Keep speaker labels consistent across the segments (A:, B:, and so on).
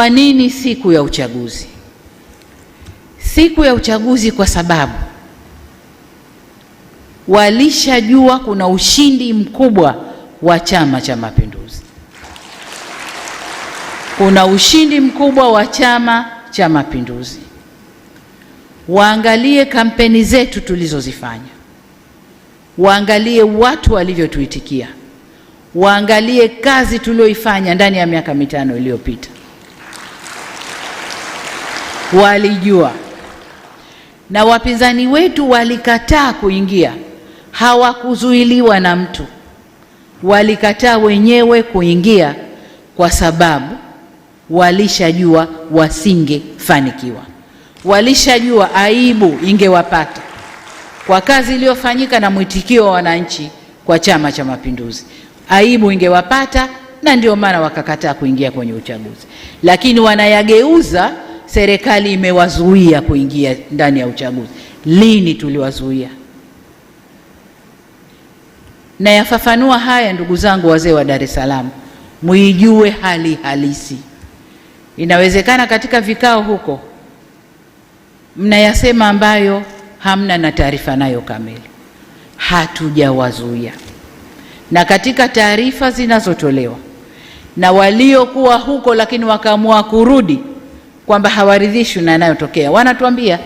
A: Kwa nini siku ya uchaguzi? Siku ya uchaguzi kwa sababu walishajua kuna ushindi mkubwa wa Chama cha Mapinduzi. Kuna ushindi mkubwa wa Chama cha Mapinduzi. Waangalie kampeni zetu tulizozifanya, waangalie watu walivyotuitikia, waangalie kazi tulioifanya ndani ya miaka 5 iliyopita. Walijua, na wapinzani wetu walikataa kuingia, hawakuzuiliwa na mtu, walikataa wenyewe kuingia kwa sababu walishajua wasingefanikiwa, walishajua aibu ingewapata kwa kazi iliyofanyika na mwitikio wa wananchi kwa Chama cha Mapinduzi. Aibu ingewapata, na ndio maana wakakataa kuingia kwenye uchaguzi. Lakini wanayageuza, serikali imewazuia kuingia ndani ya uchaguzi. Lini tuliwazuia? Na yafafanua haya, ndugu zangu wazee wa Dar es Salaam, muijue hali halisi. Inawezekana katika vikao huko mnayasema ambayo hamna na taarifa nayo kamili. Hatujawazuia, na katika taarifa zinazotolewa na waliokuwa huko lakini wakaamua kurudi kwamba hawaridhishwi na yanayotokea, wanatuambia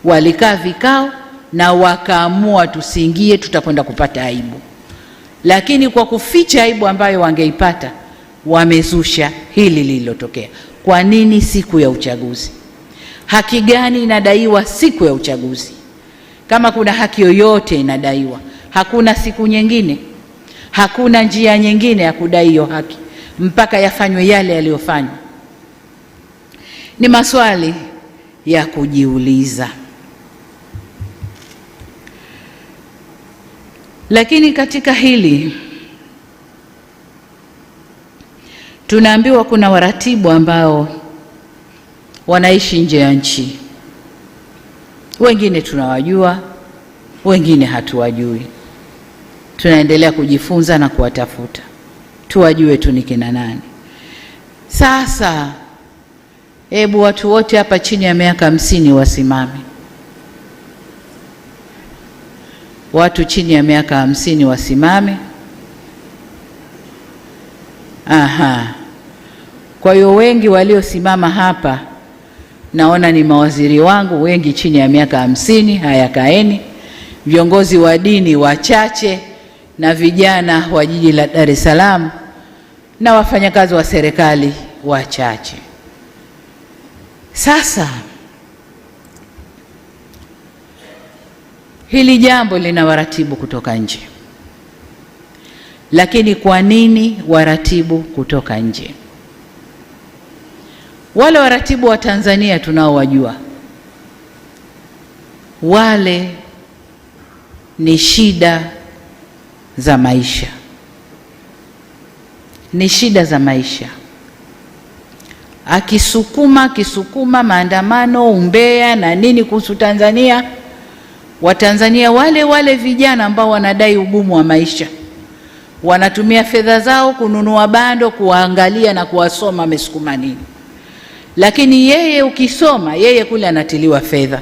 A: walikaa vikao na wakaamua tusiingie, tutakwenda kupata aibu. Lakini kwa kuficha aibu ambayo wangeipata, wamezusha hili lililotokea. Kwa nini siku ya uchaguzi? Haki gani inadaiwa siku ya uchaguzi? Kama kuna haki yoyote inadaiwa, hakuna siku nyingine, hakuna njia nyingine ya kudai hiyo haki mpaka yafanywe yale yaliyofanywa. Ni maswali ya kujiuliza. Lakini katika hili tunaambiwa kuna waratibu ambao wanaishi nje ya nchi. Wengine tunawajua, wengine hatuwajui. Tunaendelea kujifunza na kuwatafuta, tuwajue tu ni kina nani. Sasa hebu watu wote hapa chini ya miaka 50 wasimame. Watu chini ya miaka 50 wasimame. Aha. Kwa hiyo wengi waliosimama hapa naona ni mawaziri wangu, wengi chini ya miaka 50. Haya, kaeni. Viongozi wa dini wachache, na vijana wa jiji la Dar es Salaam, na wafanyakazi wa serikali wachache. Sasa hili jambo lina waratibu kutoka nje. Lakini kwa nini waratibu kutoka nje? Wale waratibu wa Tanzania tunaowajua, wale ni shida za maisha, ni shida za maisha. Akisukuma maandamano, umbea na nini kuhusu Tanzania, Watanzania wale vijana ambao wanadai ugumu wa maisha wanatumia fedha zao kununua bando, kuwaangalia na kuwasoma amesukuma nini. Lakini yeye ukisoma, yeye kule anatiliwa fedha.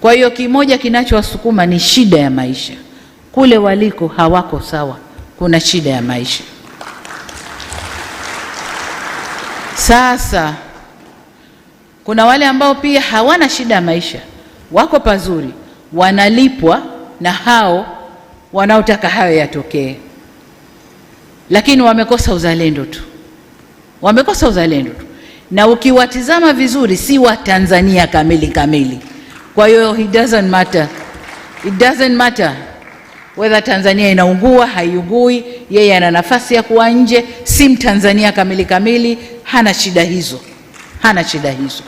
A: Kwa hiyo kimoja kinachowasukuma ni shida ya maisha. Kule waliko hawako sawa, kuna shida ya maisha. Sasa kuna wale ambao pia hawana shida ya maisha, wako pazuri, wanalipwa na hao wanaotaka hayo yatokee, lakini wamekosa uzalendo tu, wamekosa uzalendo tu. Na ukiwatizama vizuri, si wa Tanzania kamili. Kwa hiyo it doesn't matter whether Tanzania inaungua haiungui, yeye ana nafasi ya kuwa nje, si Mtanzania kamili, hana shida hizo, hana shida hizo.